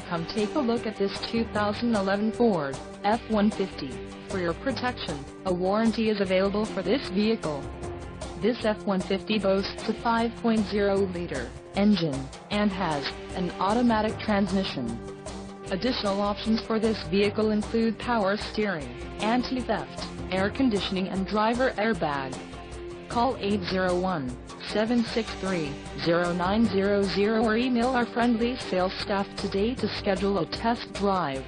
Come take a look at this 2011 Ford F-150. For your protection, a warranty is available for this vehicle. This F-150 boasts a 5.0-liter engine, and has an automatic transmission. Additional options for this vehicle include power steering, anti-theft, air conditioning and driver airbag. Call 801-763-0900 or email our friendly sales staff today to schedule a test drive.